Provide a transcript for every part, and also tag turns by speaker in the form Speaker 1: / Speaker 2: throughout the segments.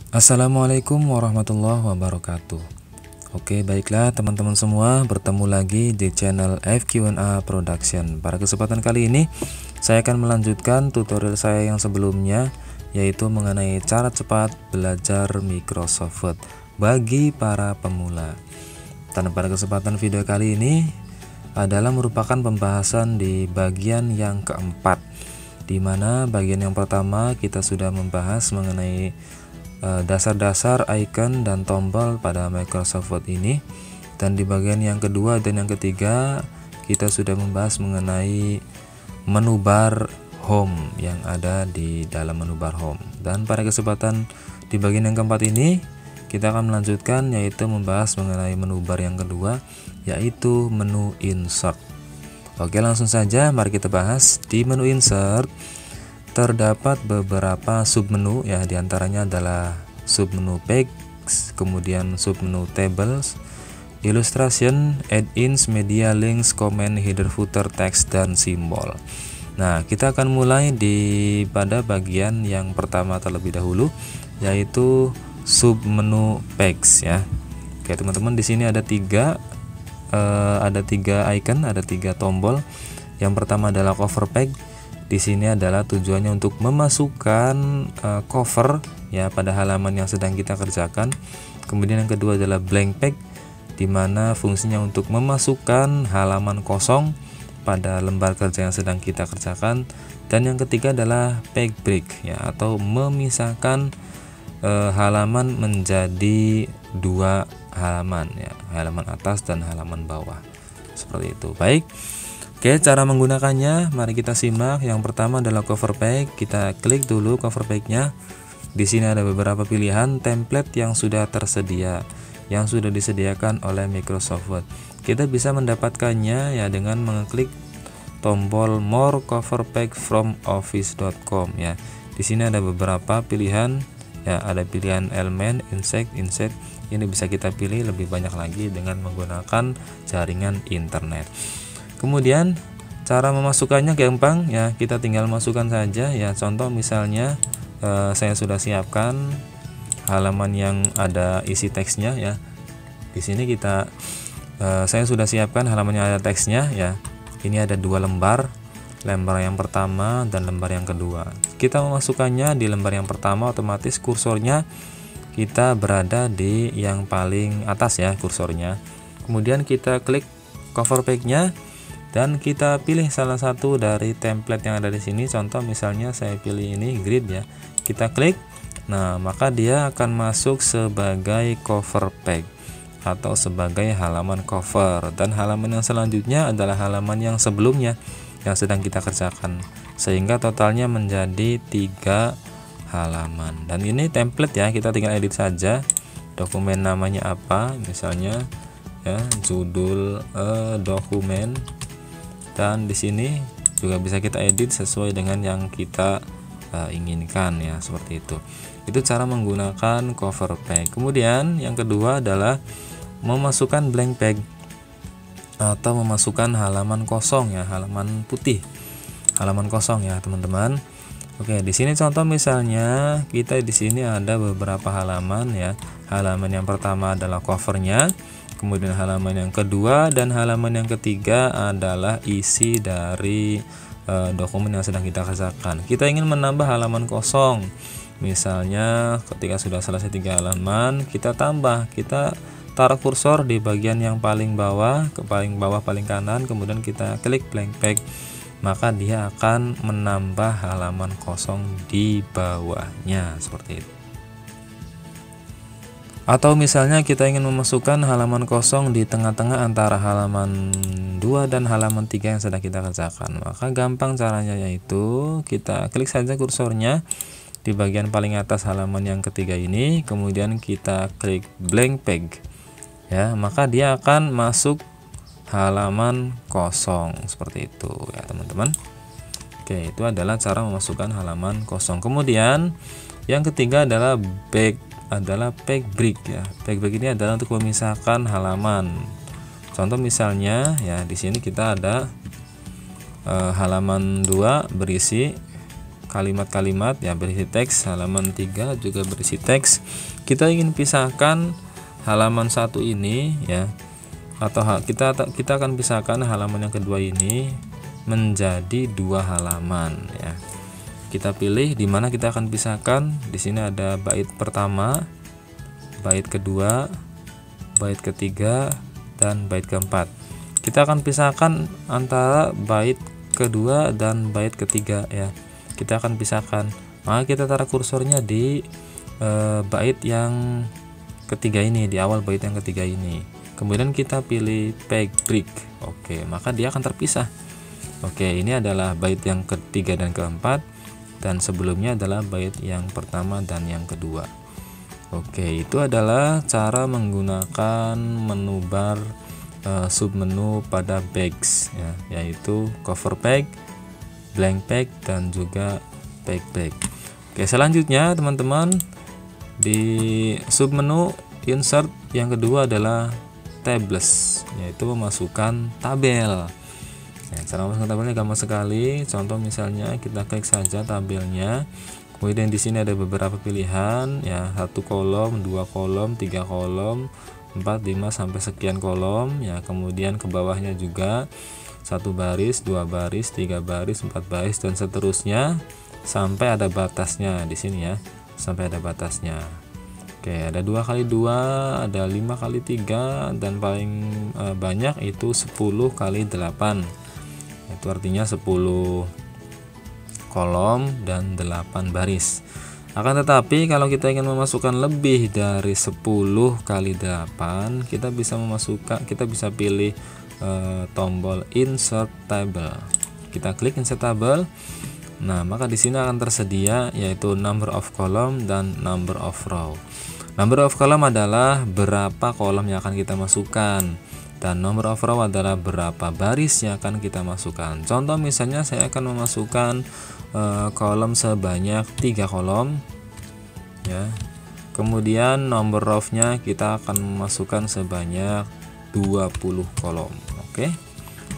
Speaker 1: Assalamualaikum warahmatullahi wabarakatuh. Oke, baiklah teman-teman semua, bertemu lagi di channel FQ&A Production. Pada kesempatan kali ini saya akan melanjutkan tutorial saya yang sebelumnya, yaitu mengenai cara cepat belajar Microsoft Word bagi para pemula. Dan pada kesempatan video kali ini adalah merupakan pembahasan di bagian yang keempat, di mana bagian yang pertama kita sudah membahas mengenai dasar-dasar icon dan tombol pada Microsoft Word ini, dan di bagian yang kedua dan yang ketiga kita sudah membahas mengenai menu bar home yang ada di dalam menu bar home. Dan pada kesempatan di bagian yang keempat ini kita akan melanjutkan, yaitu membahas mengenai menu bar yang kedua, yaitu menu insert. Oke, langsung saja mari kita bahas. Di menu insert terdapat beberapa submenu, ya, diantaranya adalah submenu page, kemudian submenu tables, illustration, add-ins, media, links, comment, header, footer, text, dan simbol. Nah, kita akan mulai pada bagian yang pertama terlebih dahulu, yaitu submenu page, ya. Oke teman-teman, di sini ada tiga icon, ada tiga tombol. Yang pertama adalah cover page. Di sini adalah tujuannya untuk memasukkan cover, ya, pada halaman yang sedang kita kerjakan. Kemudian yang kedua adalah blank page, di mana fungsinya untuk memasukkan halaman kosong pada lembar kerja yang sedang kita kerjakan. Dan yang ketiga adalah page break, ya, atau memisahkan halaman menjadi dua halaman, ya, halaman atas dan halaman bawah, seperti itu. Baik. Oke, cara menggunakannya mari kita simak. Yang pertama adalah cover page. Kita klik dulu cover page-nya. Di sini ada beberapa pilihan template yang sudah tersedia, yang sudah disediakan oleh Microsoft Word. Kita bisa mendapatkannya, ya, dengan mengklik tombol more cover page from office.com, ya. Di sini ada beberapa pilihan, ya, ada pilihan element, insert. Ini bisa kita pilih lebih banyak lagi dengan menggunakan jaringan internet. Kemudian cara memasukkannya gampang, ya, kita tinggal masukkan saja, ya. Contoh misalnya saya sudah siapkan halaman yang ada isi teksnya, ya. Di sini saya sudah siapkan halaman yang ada teksnya, ya. Ini ada dua lembar yang pertama dan lembar yang kedua. Kita memasukkannya di lembar yang pertama, otomatis kursornya kita berada di yang paling atas, ya, kursornya. Kemudian kita klik cover page-nya dan kita pilih salah satu dari template yang ada di sini. Contoh misalnya saya pilih ini grid, ya. Kita klik. Nah, maka dia akan masuk sebagai cover page atau sebagai halaman cover, dan halaman yang selanjutnya adalah halaman yang sebelumnya yang sedang kita kerjakan, sehingga totalnya menjadi 3 halaman. Dan ini template, ya, kita tinggal edit saja. Dokumen namanya apa misalnya, ya, judul dokumen. Dan di sini juga bisa kita edit sesuai dengan yang kita inginkan, ya, seperti itu. Itu cara menggunakan cover page. Kemudian yang kedua adalah memasukkan blank page atau memasukkan halaman kosong, ya, halaman putih, halaman kosong, ya, teman-teman. Oke, di sini contoh misalnya kita di sini ada beberapa halaman, ya. Halaman yang pertama adalah covernya. Kemudian halaman yang kedua dan halaman yang ketiga adalah isi dari dokumen yang sedang kita kerjakan. Kita ingin menambah halaman kosong. Misalnya ketika sudah selesai 3 halaman, kita tambah. Kita taruh kursor di bagian yang paling bawah, paling kanan, kemudian kita klik blank page. Maka dia akan menambah halaman kosong di bawahnya, seperti itu. Atau misalnya kita ingin memasukkan halaman kosong di tengah-tengah antara halaman 2 dan halaman 3 yang sedang kita kerjakan. Maka gampang caranya, yaitu kita klik saja kursornya di bagian paling atas halaman yang ketiga ini, kemudian kita klik blank page, ya, maka dia akan masuk halaman kosong, seperti itu, ya, teman-teman. Oke, itu adalah cara memasukkan halaman kosong. Kemudian yang ketiga adalah page break, ya. Page break ini adalah untuk memisahkan halaman. Contoh misalnya, ya, di sini kita ada halaman 2 berisi kalimat-kalimat ya berisi teks. Halaman 3 juga berisi teks. Kita ingin pisahkan halaman 1 ini ya, atau kita akan pisahkan halaman yang kedua ini menjadi 2 halaman ya. Kita pilih di mana kita akan pisahkan. Di sini ada bait pertama, bait kedua, bait ketiga, dan bait keempat. Kita akan pisahkan antara bait kedua dan bait ketiga ya. Kita akan pisahkan, maka kita taruh kursornya di bait yang ketiga ini, di awal bait yang ketiga ini. Kemudian kita pilih peg break. Oke, maka dia akan terpisah. Oke, ini adalah bait yang ketiga dan keempat, dan sebelumnya adalah bait yang pertama dan yang kedua. Oke, itu adalah cara menggunakan menu bar submenu pada bags ya, yaitu cover peg, blank peg, dan juga peg break. Oke, selanjutnya teman-teman, di submenu insert yang kedua adalah tables, yaitu memasukkan tabel. Ya, cara memasukkan tabelnya gampang sekali. Contoh misalnya kita klik saja tabelnya, kemudian di sini ada beberapa pilihan ya, 1 kolom, 2 kolom, 3 kolom, 4, 5 sampai sekian kolom ya. Kemudian ke bawahnya juga 1 baris, 2 baris, 3 baris, 4 baris, dan seterusnya sampai ada batasnya di sini ya, sampai ada batasnya. Oke, ada 2x2, ada 5x3, dan paling banyak itu 10x8. Itu artinya 10 kolom dan 8 baris. Akan tetapi kalau kita ingin memasukkan lebih dari 10x8, kita bisa pilih tombol insert table. Kita klik insert table. Nah, maka di sini akan tersedia yaitu number of column dan number of row. Number of column adalah berapa kolom yang akan kita masukkan, dan number of row adalah berapa baris yang akan kita masukkan. Contoh misalnya saya akan memasukkan kolom sebanyak 3 kolom ya. Kemudian number of-nya kita akan memasukkan sebanyak 20 kolom. Oke.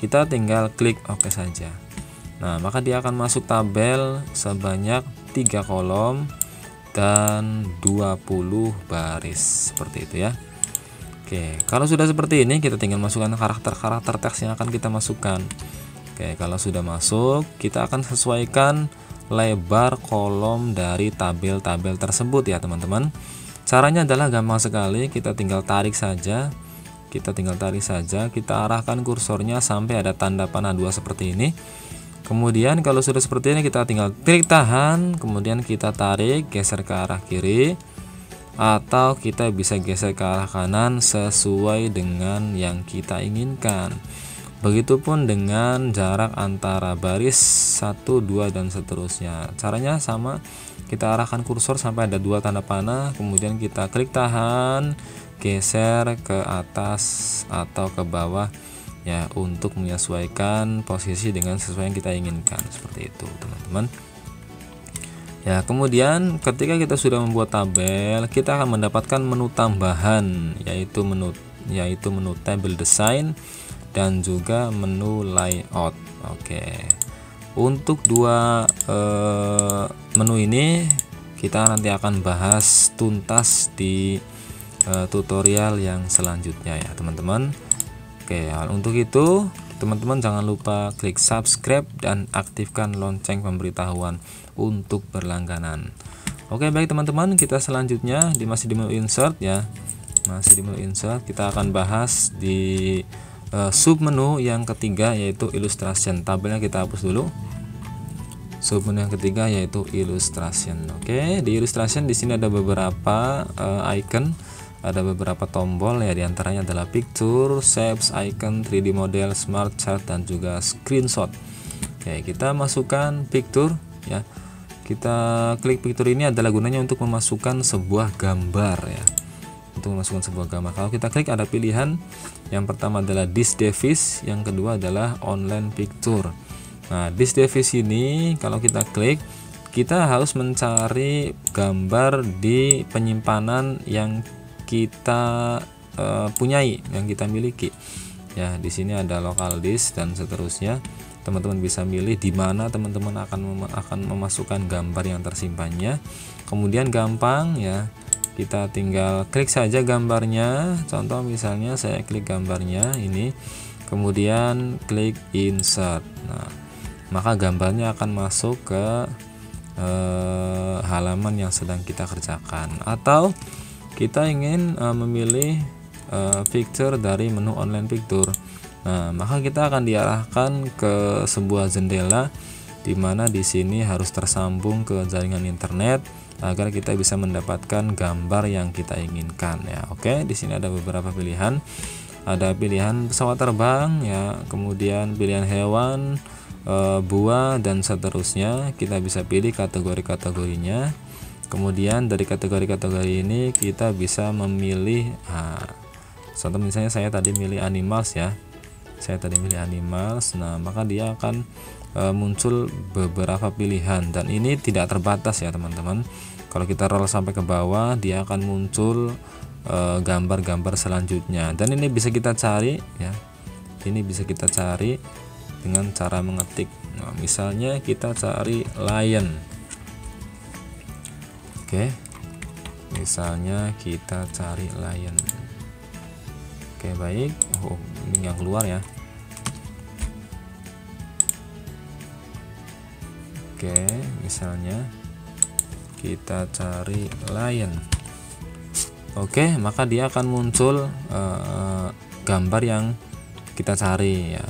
Speaker 1: Kita tinggal klik OK saja. Nah, maka dia akan masuk tabel sebanyak 3 kolom dan 20 baris seperti itu ya. Oke, kalau sudah seperti ini kita tinggal masukkan karakter-karakter teks yang akan kita masukkan. Oke, kalau sudah masuk, kita akan sesuaikan lebar kolom dari tabel-tabel tersebut ya teman-teman. Caranya adalah gampang sekali, kita tinggal tarik saja. Kita arahkan kursornya sampai ada tanda panah 2 seperti ini. Kemudian kalau sudah seperti ini kita tinggal klik tahan, kemudian kita tarik, geser ke arah kiri, atau kita bisa geser ke arah kanan sesuai dengan yang kita inginkan. Begitupun dengan jarak antara baris 1, 2, dan seterusnya. Caranya sama, kita arahkan kursor sampai ada 2 tanda panah, kemudian kita klik tahan, geser ke atas atau ke bawah ya, untuk menyesuaikan posisi dengan sesuai yang kita inginkan. Seperti itu teman-teman ya. Kemudian ketika kita sudah membuat tabel, kita akan mendapatkan menu tambahan, yaitu menu table design dan juga menu layout. Oke, untuk 2 menu ini kita nanti akan bahas tuntas di tutorial yang selanjutnya ya teman-teman. Oke, untuk itu teman-teman jangan lupa klik subscribe dan aktifkan lonceng pemberitahuan untuk berlangganan. Oke, baik teman-teman, kita selanjutnya masih di menu insert ya. Masih di menu insert, kita akan bahas di submenu yang ketiga yaitu illustration. Tabelnya kita hapus dulu. Submenu yang ketiga yaitu illustration. Oke, di illustration di sini ada beberapa icon. Ada beberapa tombol ya, diantaranya adalah picture, shapes, icon, 3D model, smart chart, dan juga screenshot. Oke, kita masukkan picture ya. Kita klik picture, ini adalah gunanya untuk memasukkan sebuah gambar ya. Untuk memasukkan sebuah gambar. Kalau kita klik ada pilihan, yang pertama adalah this device, yang kedua adalah online picture. Nah, this device ini kalau kita klik, kita harus mencari gambar di penyimpanan yang kita punyai, yang kita miliki ya. Di sini ada local disk dan seterusnya. teman-teman bisa milih di mana teman-teman akan memasukkan gambar yang tersimpannya. Kemudian gampang ya, kita tinggal klik saja gambarnya. Contoh misalnya saya klik gambarnya ini, kemudian klik insert. Nah, maka gambarnya akan masuk ke halaman yang sedang kita kerjakan. Atau kita ingin memilih picture dari menu online picture. Nah, maka kita akan diarahkan ke sebuah jendela di mana di sini harus tersambung ke jaringan internet agar kita bisa mendapatkan gambar yang kita inginkan ya. Oke, di sini ada beberapa pilihan. Ada pilihan pesawat terbang ya, kemudian pilihan hewan, buah dan seterusnya. Kita bisa pilih kategori-kategorinya. Kemudian dari kategori-kategori ini kita bisa memilih contoh misalnya saya tadi milih animals ya. Saya tadi milih animals. Nah, maka dia akan muncul beberapa pilihan dan ini tidak terbatas ya teman-teman. Kalau kita roll sampai ke bawah, dia akan muncul gambar-gambar selanjutnya. Dan ini bisa kita cari ya. Ini bisa kita cari dengan cara mengetik. Nah, misalnya kita cari lion. Oke. Misalnya kita cari lion. Oke, baik. Oh, ini yang keluar ya. Oke, misalnya kita cari lion. Oke, maka dia akan muncul gambar yang kita cari ya.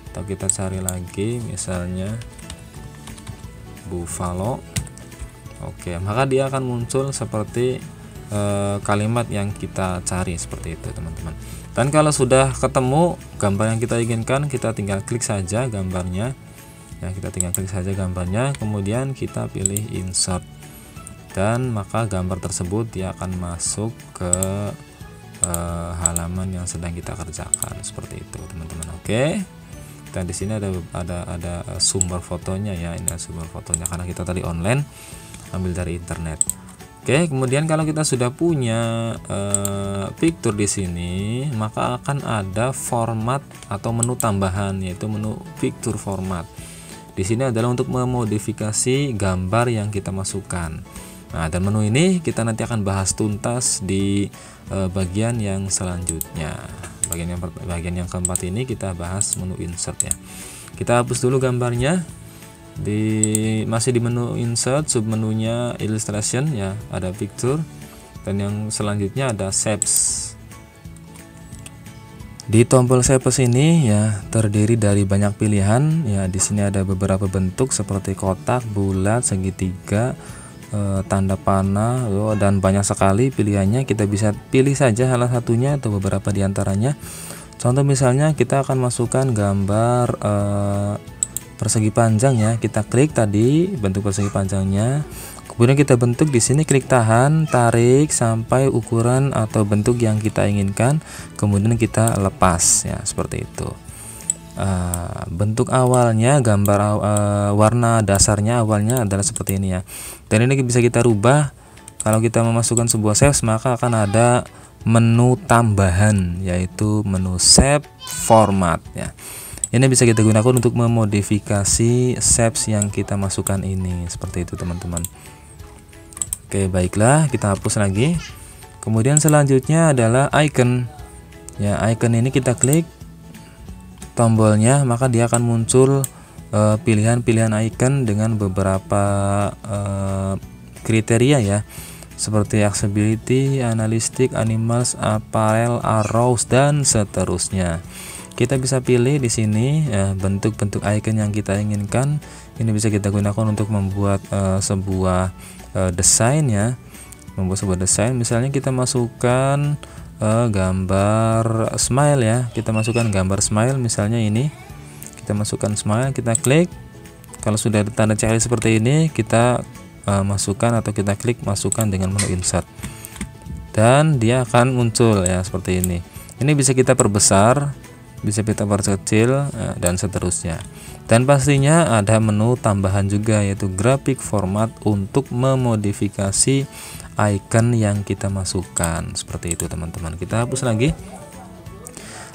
Speaker 1: Atau kita cari lagi misalnya buffalo. Oke, maka dia akan muncul seperti kalimat yang kita cari seperti itu teman-teman. Dan kalau sudah ketemu gambar yang kita inginkan, kita tinggal klik saja gambarnya ya, kita tinggal klik saja gambarnya, kemudian kita pilih insert, dan maka gambar tersebut dia akan masuk ke halaman yang sedang kita kerjakan seperti itu teman-teman. Oke, dan di sini ada sumber fotonya ya, ini sumber fotonya karena kita tadi online ambil dari internet. Oke, kemudian kalau kita sudah punya picture di sini, maka akan ada format atau menu tambahan, yaitu menu picture format. Di sini adalah untuk memodifikasi gambar yang kita masukkan. Nah, dan menu ini kita nanti akan bahas tuntas di bagian yang selanjutnya. Bagian yang keempat ini kita bahas menu insert ya. Kita hapus dulu gambarnya. Masih di menu insert, submenunya illustration ya, ada picture, dan yang selanjutnya ada shapes. Di tombol shapes ini ya terdiri dari banyak pilihan ya. Di sini ada beberapa bentuk seperti kotak, bulat, segitiga, tanda panah, dan banyak sekali pilihannya. Kita bisa pilih saja salah satunya atau beberapa diantaranya. Contoh misalnya kita akan masukkan gambar persegi panjang ya, kita klik tadi bentuk persegi panjangnya, kemudian kita bentuk di sini, klik tahan, tarik sampai ukuran atau bentuk yang kita inginkan, kemudian kita lepas ya, seperti itu. Bentuk awalnya, gambar warna dasarnya awalnya adalah seperti ini ya, dan ini bisa kita rubah. Kalau kita memasukkan sebuah shapes, maka akan ada menu tambahan, yaitu menu shape format ya. Ini bisa kita gunakan untuk memodifikasi shapes yang kita masukkan ini, seperti itu teman-teman. Oke, baiklah, kita hapus lagi. Kemudian selanjutnya adalah icon ya. Icon ini kita klik tombolnya, maka dia akan muncul pilihan-pilihan icon dengan beberapa kriteria ya, seperti accessibility, analytic, animals, apparel, arrows, dan seterusnya. Kita bisa pilih di sini ya, bentuk-bentuk icon yang kita inginkan. Ini bisa kita gunakan untuk membuat sebuah desain ya, membuat sebuah desain. Misalnya kita masukkan gambar smile ya, kita masukkan gambar smile misalnya ini, kita masukkan smile, kita klik. Kalau sudah ada tanda cahaya seperti ini, kita masukkan atau kita klik masukkan dengan menu insert, dan dia akan muncul ya seperti ini. Ini bisa kita perbesar, bisa kita perkecil, dan seterusnya. Dan pastinya ada menu tambahan juga, yaitu graphic format untuk memodifikasi icon yang kita masukkan, seperti itu teman-teman. Kita hapus lagi.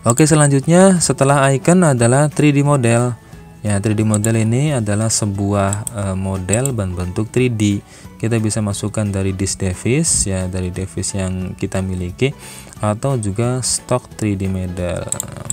Speaker 1: Oke, selanjutnya setelah icon adalah 3D model Ya, 3D model ini adalah sebuah model bentuk 3D. Kita bisa masukkan dari disk device, ya, dari device yang kita miliki, atau juga stok 3D model.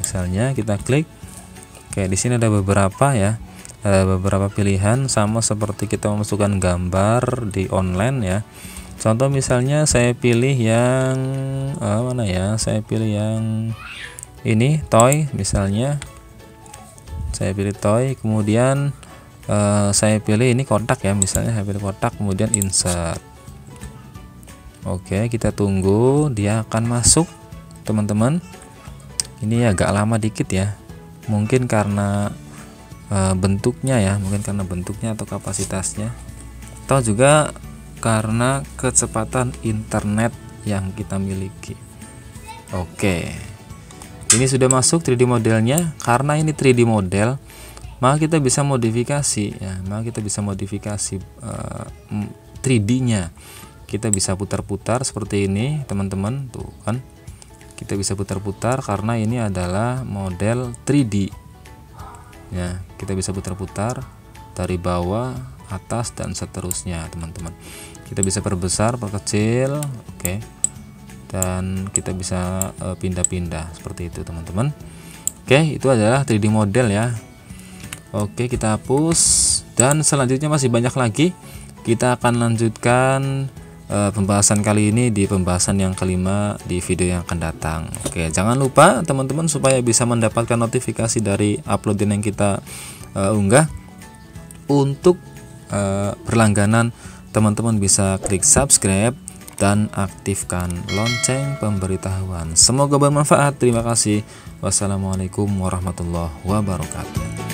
Speaker 1: Misalnya kita klik, oke, di sini ada beberapa, ya, ada beberapa pilihan, sama seperti kita memasukkan gambar di online, ya. Contoh misalnya saya pilih yang mana ya? Saya pilih yang ini, toy misalnya. Saya pilih toy, kemudian saya pilih ini kotak, ya, misalnya saya pilih kotak, kemudian insert. Oke, kita tunggu dia akan masuk, teman-teman. Ini agak lama dikit, ya, mungkin karena bentuknya, ya, mungkin karena bentuknya atau kapasitasnya, atau juga karena kecepatan internet yang kita miliki. Oke, ini sudah masuk 3D modelnya. Karena ini 3D model, maka kita bisa modifikasi, ya, maka kita bisa modifikasi 3D-nya. Kita bisa putar-putar seperti ini, teman-teman, tuh kan, kita bisa putar-putar karena ini adalah model 3D, ya. Kita bisa putar-putar dari bawah, atas, dan seterusnya, teman-teman. Kita bisa perbesar, perkecil, oke, dan kita bisa pindah-pindah seperti itu, teman-teman. Oke, itu adalah 3D model, ya. Oke, kita hapus, dan selanjutnya masih banyak lagi. Kita akan lanjutkan pembahasan kali ini di pembahasan yang kelima di video yang akan datang. Oke, jangan lupa teman-teman, supaya bisa mendapatkan notifikasi dari uploadan yang kita unggah, untuk berlangganan teman-teman bisa klik subscribe dan aktifkan lonceng pemberitahuan. Semoga bermanfaat. Terima kasih. Wassalamualaikum warahmatullahi wabarakatuh.